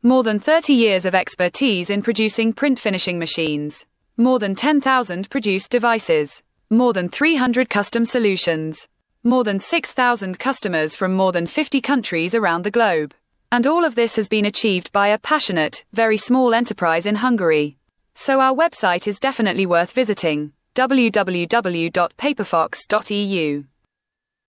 More than 30 years of expertise in producing print finishing machines. More than 10,000 produced devices. More than 300 custom solutions. More than 6,000 customers from more than 50 countries around the globe. And all of this has been achieved by a passionate, very small enterprise in Hungary. So our website is definitely worth visiting: www.paperfox.eu.